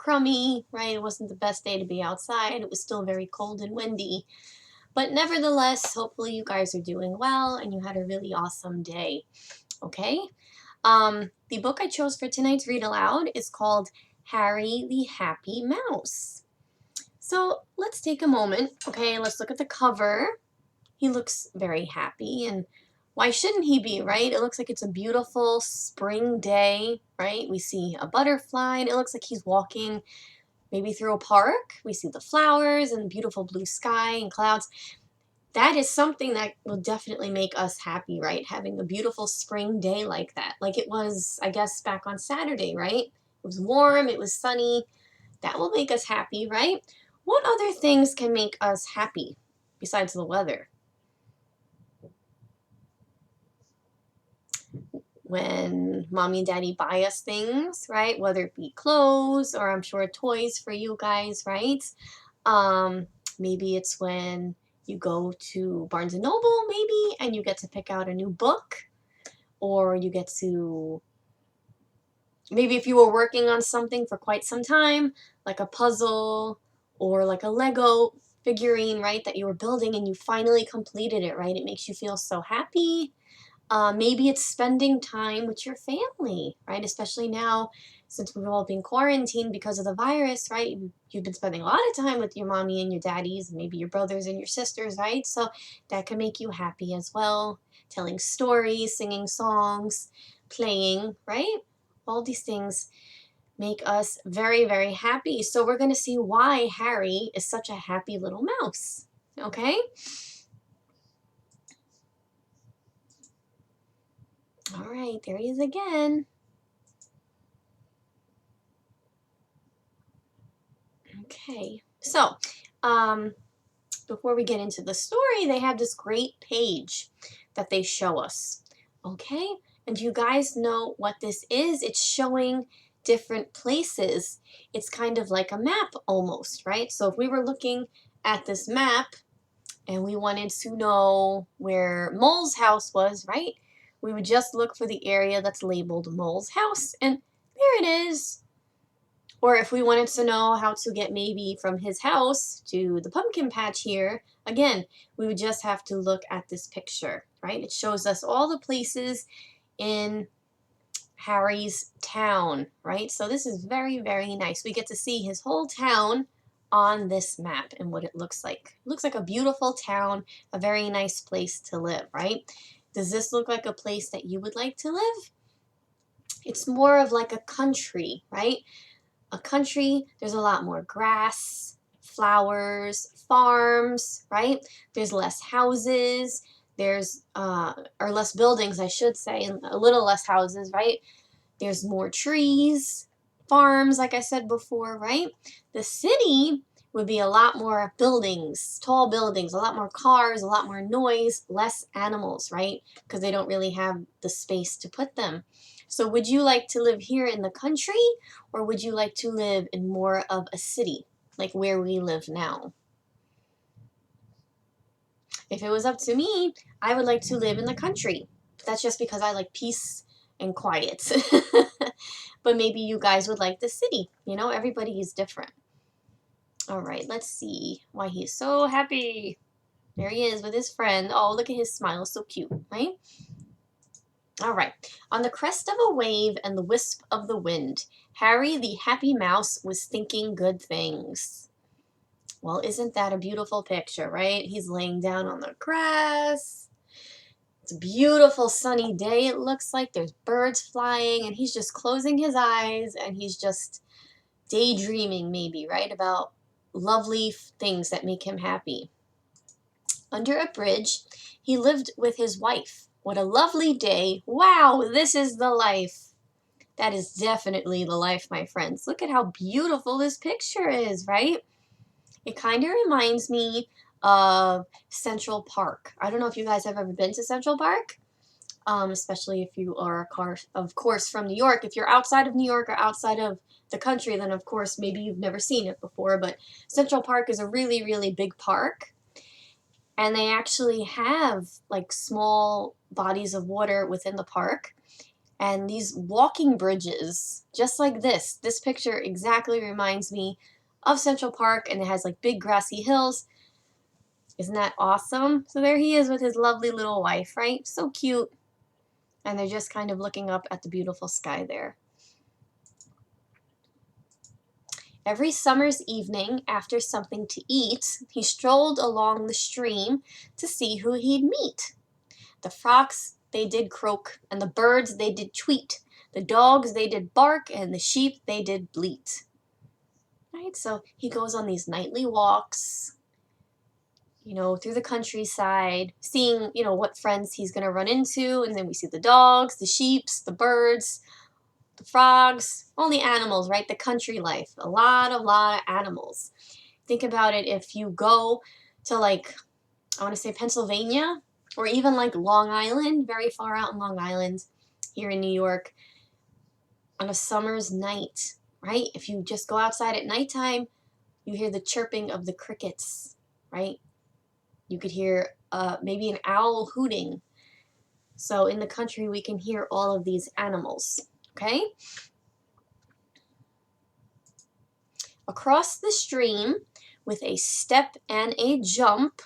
crummy, right? It wasn't the best day to be outside. It was still very cold and windy. But nevertheless, hopefully you guys are doing well and you had a really awesome day. Okay? The book I chose for tonight's read aloud is called Harry the Happy Mouse. So let's take a moment. Okay, let's look at the cover. He looks very happy, and why shouldn't he be, right? It looks like it's a beautiful spring day, right? We see a butterfly, and it looks like he's walking maybe through a park. We see the flowers and the beautiful blue sky and clouds. That is something that will definitely make us happy, right? Having a beautiful spring day like that. Like it was, I guess, back on Saturday, right? It was warm, it was sunny. That will make us happy, right? What other things can make us happy besides the weather? When mommy and daddy buy us things, right? Whether it be clothes or I'm sure toys for you guys, right? Um, Maybe it's when you go to Barnes and Noble, maybe, and you get to pick out a new book, or you get to, maybe if you were working on something for quite some time, like a puzzle or like a Lego figurine, right, that you were building and you finally completed it, right? It makes you feel so happy. Maybe it's spending time with your family, right? Especially now, since we've all been quarantined because of the virus, right? You've been spending a lot of time with your mommy and your daddies, and maybe your brothers and your sisters, right? So that can make you happy as well. Telling stories, singing songs, playing, right? All these things make us very, very happy. So we're going to see why Harry is such a happy little mouse, okay? All right, there he is again. Okay, so before we get into the story, they have this great page that they show us. Okay, and do you guys know what this is? It's showing different places. It's kind of like a map almost, right? So if we were looking at this map and we wanted to know where Mole's house was, right? We would just look for the area that's labeled Mole's house, and there it is. Or if we wanted to know how to get maybe from his house to the pumpkin patch here, again, we would just have to look at this picture, right? It shows us all the places in Harry's town, right? So this is very, very nice. We get to see his whole town on this map and what it looks like. It looks like a beautiful town, a very nice place to live, right? Does this look like a place that you would like to live? It's more of like a country, right? A country, there's a lot more grass, flowers, farms, right? There's less houses, there's, or less buildings, I should say, and a little less houses, right? There's more trees, farms, like I said before, right? The city would be a lot more buildings, tall buildings, a lot more cars, a lot more noise, less animals, right? Because they don't really have the space to put them. So would you like to live here in the country, or would you like to live in more of a city, like where we live now? If it was up to me, I would like to live in the country. But that's just because I like peace and quiet. But maybe you guys would like the city. You know, everybody is different. All right, let's see why he's so happy. There he is with his friend. Oh, look at his smile. So cute, right? All right. On the crest of a wave and the wisp of the wind, Harry the happy mouse was thinking good things. Well, isn't that a beautiful picture, right? He's laying down on the grass. It's a beautiful sunny day, it looks like. There's birds flying, and he's just closing his eyes, and he's just daydreaming, maybe, right? About lovely things that make him happy. Under a bridge, he lived with his wife. What a lovely day. Wow, this is the life. That is definitely the life, my friends. Look at how beautiful this picture is, right? It kind of reminds me of Central Park. I don't know if you guys have ever been to Central Park, especially if you are, of course, from New York. If you're outside of New York or outside of the country, then of course maybe you've never seen it before. But Central Park is a really, really big park. And they actually have like small bodies of water within the park. And these walking bridges, just like this picture exactly reminds me of Central Park, and it has like big grassy hills. Isn't that awesome? So there he is with his lovely little wife, right? So cute. And they're just kind of looking up at the beautiful sky there. Every summer's evening, after something to eat, he strolled along the stream to see who he'd meet. The frogs, they did croak, and the birds, they did tweet. The dogs, they did bark, and the sheep, they did bleat. Right? So he goes on these nightly walks, through the countryside, seeing, what friends he's going to run into. And then we see the dogs, the sheeps, the birds, the frogs, all the animals, right? The country life. A lot of animals. Think about it, if you go to I want to say Pennsylvania, or even like Long Island, very far out in Long Island, here in New York, on a summer's night, right? If you just go outside at nighttime, you hear the chirping of the crickets, right? You could hear maybe an owl hooting. So in the country, we can hear all of these animals, okay? Across the stream, with a step and a jump,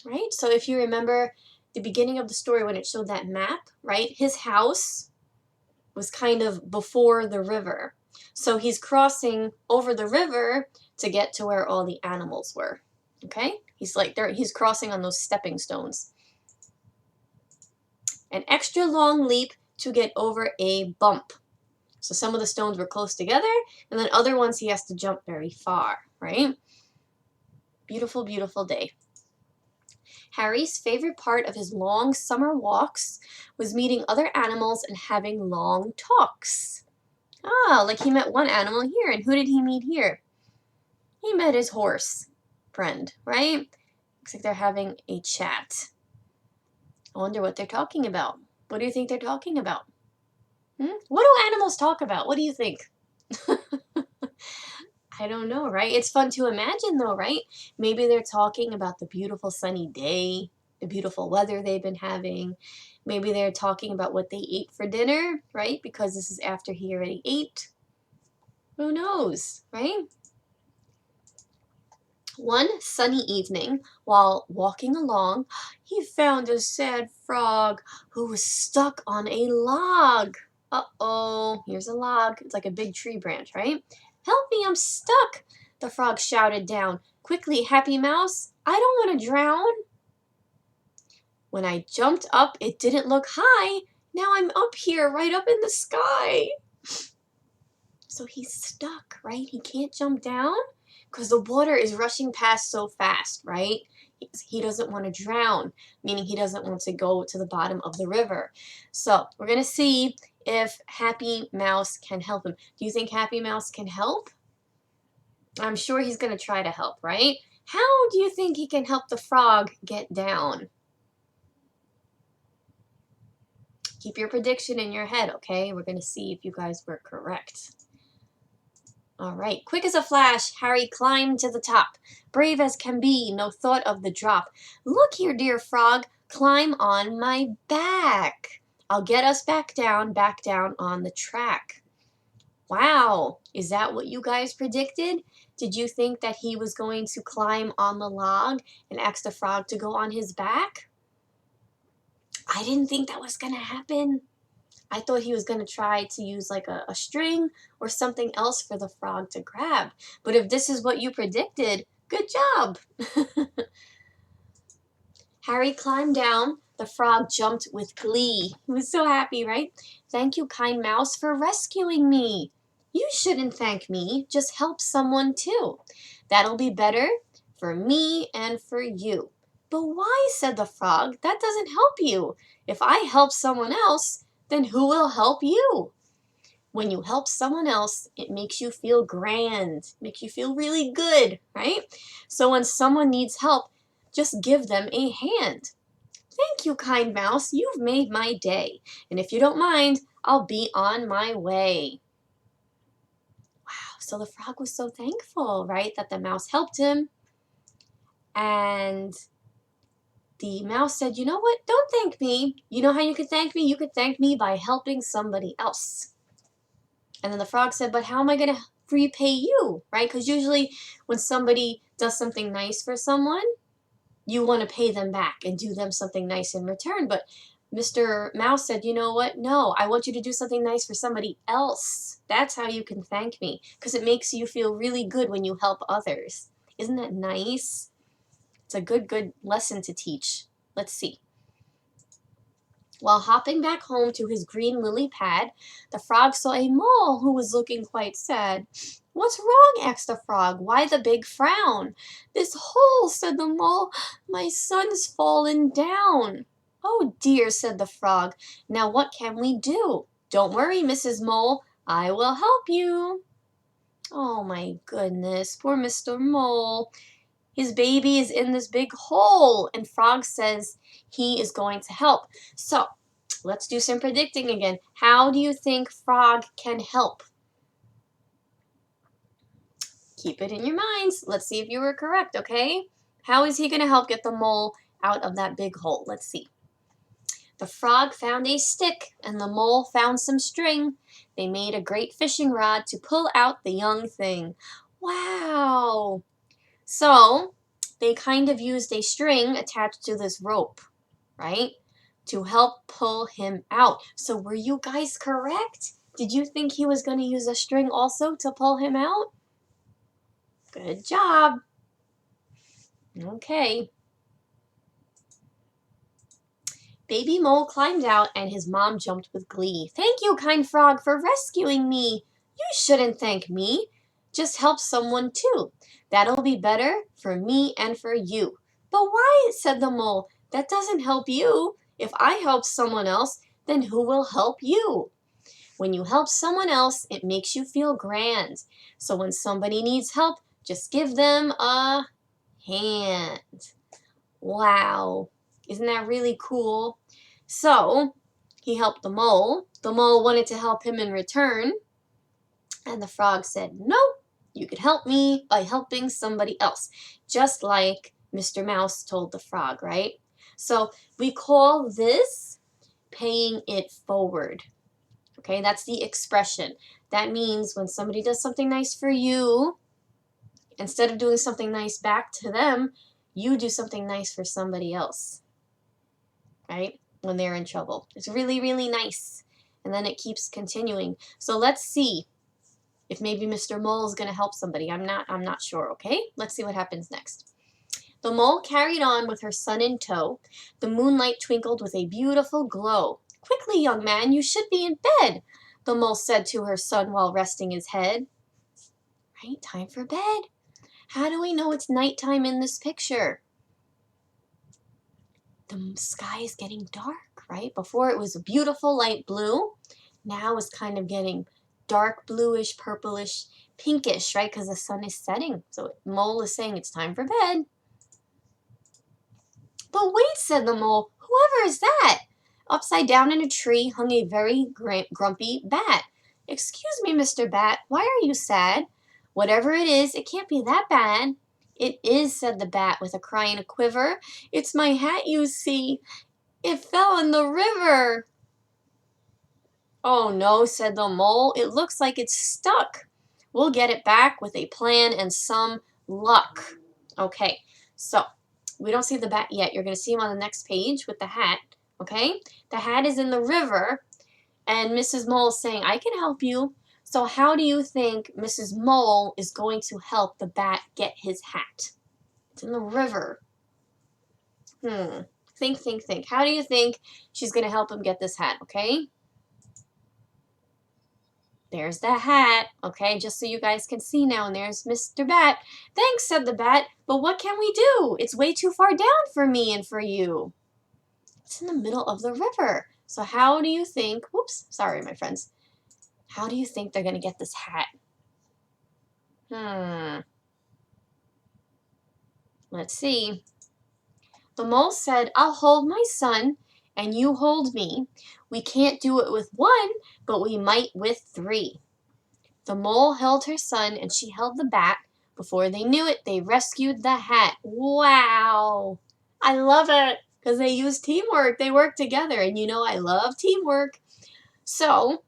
right? So if you remember the beginning of the story when it showed that map, right? His house was kind of before the river. So he's crossing over the river to get to where all the animals were. Okay? He's crossing on those stepping stones. An extra long leap to get over a bump. So some of the stones were close together, and then other ones he has to jump very far, right? Beautiful, beautiful day. Harry's favorite part of his long summer walks was meeting other animals and having long talks. Like he met one animal here, and who did he meet here? He met his horse friend, right? Looks like they're having a chat. I wonder what they're talking about. What do you think they're talking about? What do animals talk about? What do you think? I don't know, right? It's fun to imagine though, right? Maybe they're talking about the beautiful sunny day, the beautiful weather they've been having. Maybe they're talking about what they ate for dinner, right? Because this is after he already ate. Who knows, right? One sunny evening, while walking along, he found a sad frog who was stuck on a log. Uh-oh, here's a log. It's like a big tree branch, right? Help me, I'm stuck, the frog shouted down. Quickly, Happy Mouse, I don't want to drown. When I jumped up, it didn't look high. Now I'm up here, right up in the sky. So he's stuck, right? He can't jump down because the water is rushing past so fast, right? He doesn't want to drown, meaning he doesn't want to go to the bottom of the river. So we're going to see if Happy Mouse can help him. Do you think Happy Mouse can help? I'm sure he's going to try to help, right? How do you think he can help the frog get down? Keep your prediction in your head, okay? We're going to see if you guys were correct. All right, quick as a flash, Harry climbed to the top. Brave as can be, no thought of the drop. Look here, dear frog, climb on my back. I'll get us back down on the track. Wow, is that what you guys predicted? Did you think that he was going to climb on the log and ask the frog to go on his back? I didn't think that was going to happen. I thought he was going to try to use like a string or something else for the frog to grab. But if this is what you predicted, good job. Harry climbed down. The frog jumped with glee. He was so happy, right? Thank you, kind mouse, for rescuing me. You shouldn't thank me. Just help someone too. That'll be better for me and for you. But why, said the frog, that doesn't help you. If I help someone else, then who will help you? When you help someone else, it makes you feel grand, makes you feel really good, right? So when someone needs help, just give them a hand. Thank you, kind mouse, you've made my day. And if you don't mind, I'll be on my way. Wow, so the frog was so thankful, right, that the mouse helped him. And the mouse said, you know what? Don't thank me. You know how you could thank me? You could thank me by helping somebody else. And then the frog said, but how am I going to repay you, right? Because usually when somebody does something nice for someone, you want to pay them back and do them something nice in return. But Mr. Mouse said, you know what? No, I want you to do something nice for somebody else. That's how you can thank me, because it makes you feel really good when you help others. Isn't that nice? It's a good lesson to teach. Let's see. While hopping back home to his green lily pad, the frog saw a mole who was looking quite sad. What's wrong? Asked the frog. Why the big frown? This hole, said the mole. My son's fallen down. Oh dear, said the frog. Now what can we do? Don't worry, Mrs. Mole. I will help you. Oh my goodness, poor Mr. Mole. His baby is in this big hole, and Frog says he is going to help. So, let's do some predicting again. How do you think Frog can help? Keep it in your minds. Let's see if you were correct, okay? How is he going to help get the mole out of that big hole? Let's see. The frog found a stick, and the mole found some string. They made a great fishing rod to pull out the young thing. Wow! So, they kind of used a string attached to this rope, right? To help pull him out. So were you guys correct? Did you think he was going to use a string also to pull him out? Good job. Okay. Baby Mole climbed out and his mom jumped with glee. Thank you, kind frog, for rescuing me. You shouldn't thank me. Just help someone too. That'll be better for me and for you. But why? Said the mole. That doesn't help you. If I help someone else, then who will help you? When you help someone else, it makes you feel grand. So when somebody needs help, just give them a hand. Wow. Isn't that really cool? So he helped the mole. The mole wanted to help him in return. And the frog said, no, you could help me by helping somebody else. Just like Mr. Mouse told the frog, right? So we call this paying it forward. Okay, that's the expression. That means when somebody does something nice for you, instead of doing something nice back to them, you do something nice for somebody else, right? When they're in trouble. It's really, really nice. And then it keeps continuing. So let's see if maybe Mr. Mole is going to help somebody. I'm not sure, okay? Let's see what happens next. The mole carried on with her son in tow. The moonlight twinkled with a beautiful glow. Quickly, young man, you should be in bed, the mole said to her son while resting his head. Right, time for bed. How do we know it's nighttime in this picture? The sky is getting dark, right? Before it was a beautiful light blue. Now it's kind of getting dark bluish, purplish, pinkish, right? Because the sun is setting. So mole is saying it's time for bed. But wait, said the mole, whoever is that? Upside down in a tree hung a very grumpy bat. Excuse me, Mr. Bat, why are you sad? Whatever it is, it can't be that bad. It is, said the bat with a cry and a quiver. It's my hat, you see. It fell in the river. Oh no, said the mole, it looks like it's stuck. We'll get it back with a plan and some luck. Okay, so we don't see the bat yet. You're going to see him on the next page with the hat, okay? The hat is in the river, and Mrs. Mole is saying, I can help you. So how do you think Mrs. Mole is going to help the bat get his hat? It's in the river. Think. How do you think she's going to help him get this hat, okay? There's the hat, okay, just so you guys can see now, and there's Mr. Bat. Thanks, said the bat, but what can we do? It's way too far down for me and for you. It's in the middle of the river. So how do you think, whoops, sorry, my friends. How do you think they're going to get this hat? Let's see. The mole said, I'll hold my son, and you hold me. We can't do it with one, but we might with three. The mole held her son, and she held the bat. Before they knew it, they rescued the hat. Wow! I love it! because they use teamwork. They work together, and you know I love teamwork. So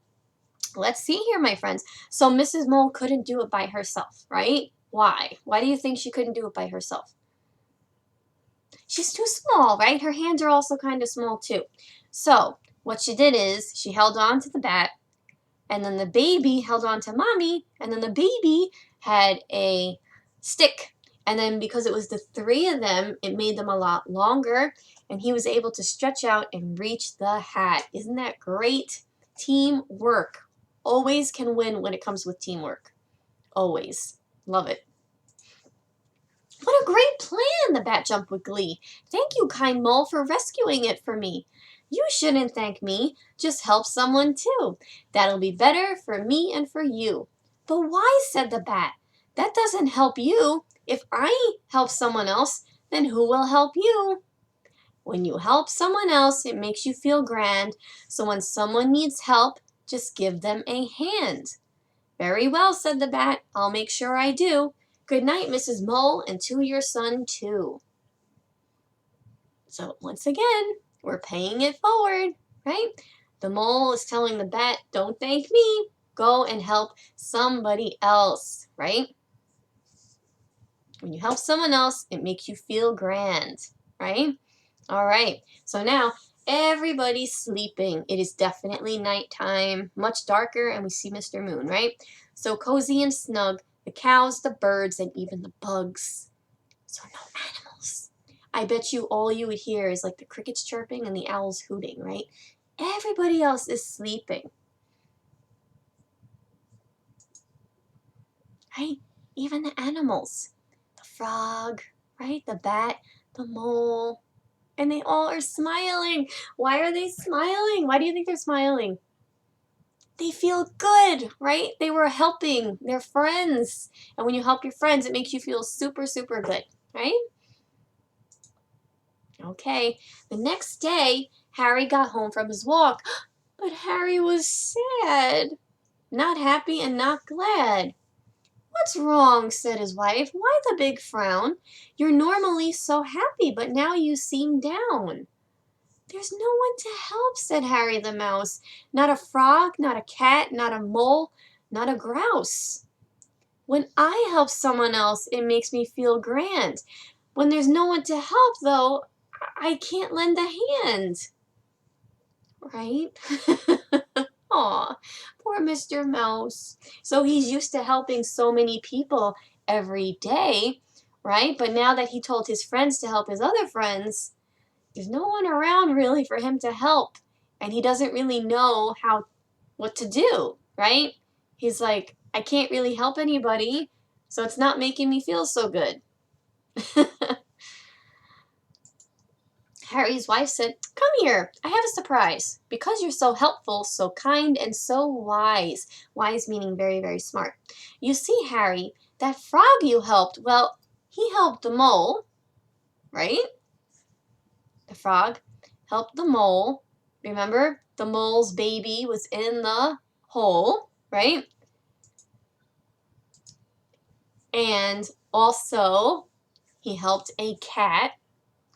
let's see here, my friends. So Mrs. Mole couldn't do it by herself, right? Why? Why do you think she couldn't do it by herself? She's too small, right? Her hands are also kind of small too. So what she did is she held on to the bat, and then the baby held on to mommy, and then the baby had a stick. And then because it was the three of them, it made them a lot longer, and he was able to stretch out and reach the hat. Isn't that great? Teamwork. Always can win when it comes with teamwork. Always. Love it. What a great plan, the bat jumped with glee. Thank you, kind mole, for rescuing it for me. You shouldn't thank me. Just help someone too. That'll be better for me and for you. But why, said the bat. That doesn't help you. If I help someone else, then who will help you? When you help someone else, it makes you feel grand. So when someone needs help, just give them a hand. Very well, said the bat. I'll make sure I do. Good night, Mrs. Mole, and to your son, too. So once again, we're paying it forward, right? The mole is telling the bat, don't thank me. Go and help somebody else, right? When you help someone else, it makes you feel grand, right? All right, so now everybody's sleeping. It is definitely nighttime, much darker, and we see Mr. Moon, right? So cozy and snug, the cows, the birds, and even the bugs. So no animals. I bet you all you would hear is like the crickets chirping and the owls hooting, right? Everybody else is sleeping. Right? Even the animals. The frog, right? The bat, the mole. And they all are smiling. Why are they smiling? Why do you think they're smiling? They feel good, right? They were helping their friends. And when you help your friends, it makes you feel super, super good, right? Okay, the next day, Harry got home from his walk, but Harry was sad, not happy and not glad. What's wrong, said his wife. Why the big frown? You're normally so happy, but now you seem down. There's no one to help, said Harry the Mouse. Not a frog, not a cat, not a mole, not a grouse. When I help someone else, it makes me feel grand. When there's no one to help, though, I can't lend a hand. Right? Aw, poor Mr. Mouse. So he's used to helping so many people every day, right? But now that he told his friends to help his other friends, there's no one around really for him to help. And he doesn't really know what to do, right? He's like, I can't really help anybody, so it's not making me feel so good. Harry's wife said, come here, I have a surprise. Because you're so helpful, so kind, and so wise. Wise meaning very, very smart. You see, Harry, that frog you helped, well, he helped the mole, right? The frog helped the mole. Remember, the mole's baby was in the hole, right? And also, he helped a cat.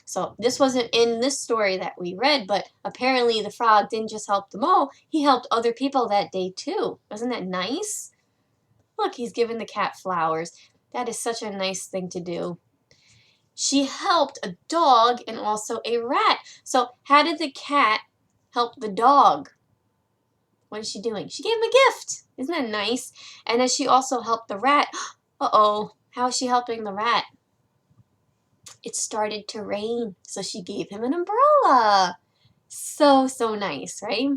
So this wasn't in this story that we read, but apparently the frog didn't just help the mole, he helped other people that day too. Wasn't that nice? Look, he's giving the cat flowers. That is such a nice thing to do. She helped a dog and also a rat. So how did the cat help the dog? What is she doing? She gave him a gift. Isn't that nice? And then she also helped the rat. Uh-oh, how is she helping the rat? It started to rain, so she gave him an umbrella. So, so nice, right?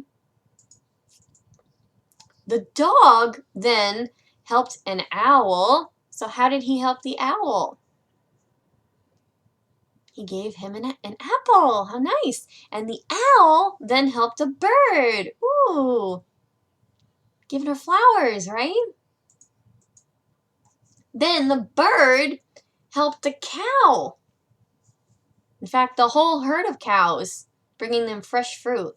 The dog then helped an owl. So how did he help the owl? He gave him an apple. How nice. And the owl then helped a bird. Ooh. Giving her flowers, right? Then the bird helped a cow. In fact, the whole herd of cows, bringing them fresh fruit.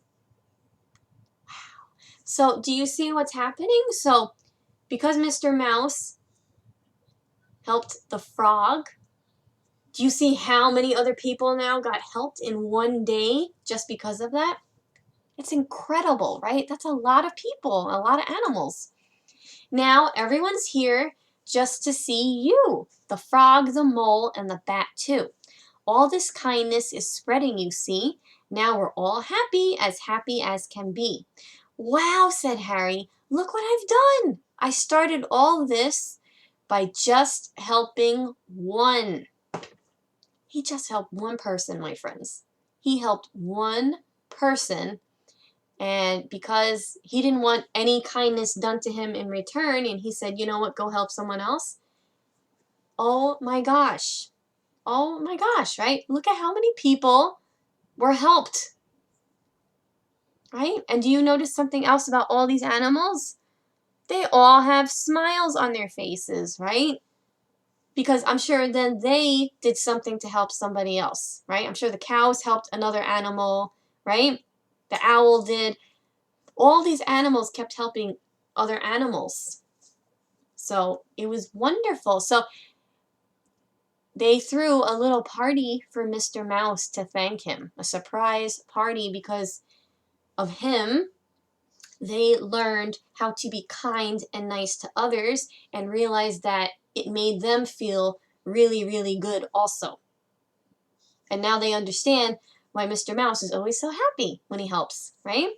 Wow. So do you see what's happening? So because Mr. Mouse helped the frog, Do you see how many other people now got helped in one day just because of that? It's incredible, right? That's a lot of people, a lot of animals. Now everyone's here just to see you, the frog, the mole, and the bat too. All this kindness is spreading, you see. Now we're all happy as can be. Wow, said Harry, look what I've done. I started all this by just helping one. He just helped one person, my friends. He helped one person, and because he didn't want any kindness done to him in return, and he said, you know what, go help someone else. Oh my gosh. Oh my gosh, right? Look at how many people were helped, right? And do you notice something else about all these animals? They all have smiles on their faces, right? Because I'm sure then they did something to help somebody else, right? I'm sure the cows helped another animal, right? The owl did. All these animals kept helping other animals. So it was wonderful. So they threw a little party for Mr. Mouse to thank him, a surprise party because of him. They learned how to be kind and nice to others and realized that it made them feel really, really good also. And now they understand why Mr. Mouse is always so happy when he helps, right?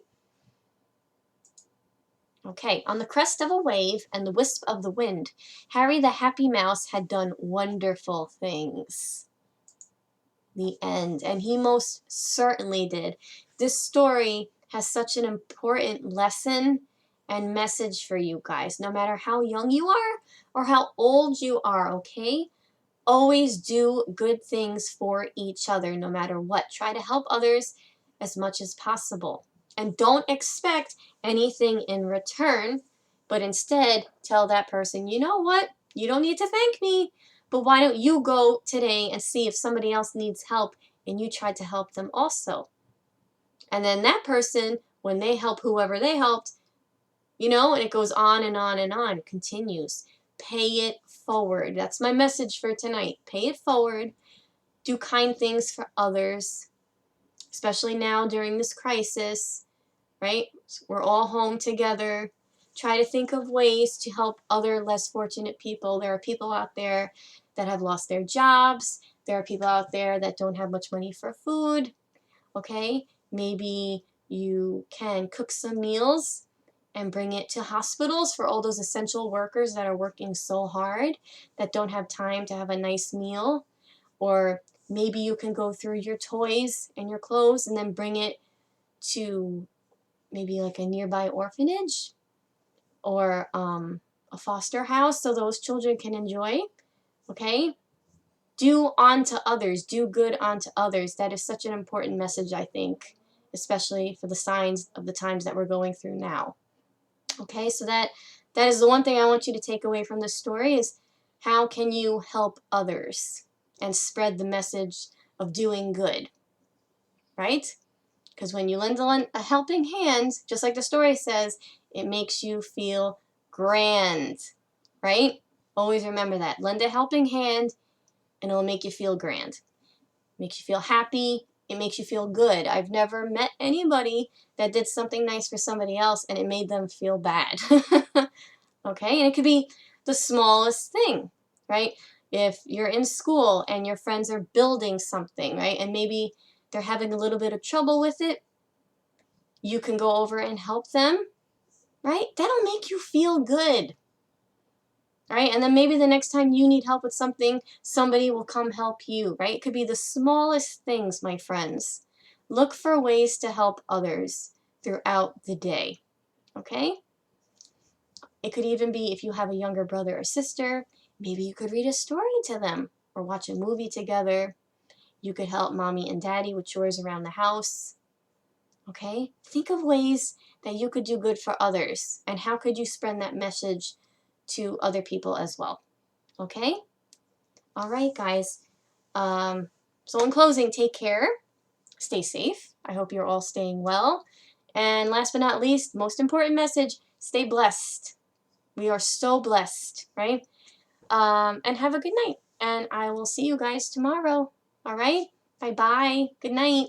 Okay, on the crest of a wave and the wisp of the wind, Harry the Happy Mouse had done wonderful things. The end. And he most certainly did. This story has such an important lesson and message for you guys, no matter how young you are or how old you are, okay? Always do good things for each other, no matter what. Try to help others as much as possible. And don't expect anything in return, but instead tell that person, you know what? You don't need to thank me, but why don't you go today and see if somebody else needs help and you try to help them also. And then that person, when they help whoever they helped, and it goes on and on and on, continues. Pay it forward. That's my message for tonight. Pay it forward. Do kind things for others, especially now during this crisis, right? We're all home together. Try to think of ways to help other less fortunate people. There are people out there that have lost their jobs. There are people out there that don't have much money for food, okay? Maybe you can cook some meals and bring it to hospitals for all those essential workers that are working so hard that don't have time to have a nice meal. Or maybe you can go through your toys and your clothes and then bring it to maybe like a nearby orphanage or a foster house so those children can enjoy, okay? Do unto others, do good unto others. That is such an important message, I think, especially for the signs of the times that we're going through now. Okay, so that is the one thing I want you to take away from this story is how can you help others and spread the message of doing good, right? Because when you lend a helping hand, just like the story says, it makes you feel grand, right? Always remember that. Lend a helping hand and it'll make you feel grand. Makes you feel happy. It makes you feel good. I've never met anybody that did something nice for somebody else and it made them feel bad. Okay? And it could be the smallest thing, right? If you're in school and your friends are building something, right? And maybe they're having a little bit of trouble with it, you can go over and help them, right? That'll make you feel good. Right? And then maybe the next time you need help with something, somebody will come help you, right? It could be the smallest things, my friends. Look for ways to help others throughout the day, okay? It could even be if you have a younger brother or sister, maybe you could read a story to them or watch a movie together. You could help mommy and daddy with chores around the house, okay? Think of ways that you could do good for others and how could you spread that message to other people as well. Okay? All right, guys. So in closing, take care. Stay safe. I hope you're all staying well. And last but not least, most important message, stay blessed. We are so blessed, right? And have a good night. and I will see you guys tomorrow. All right? Bye-bye. Good night.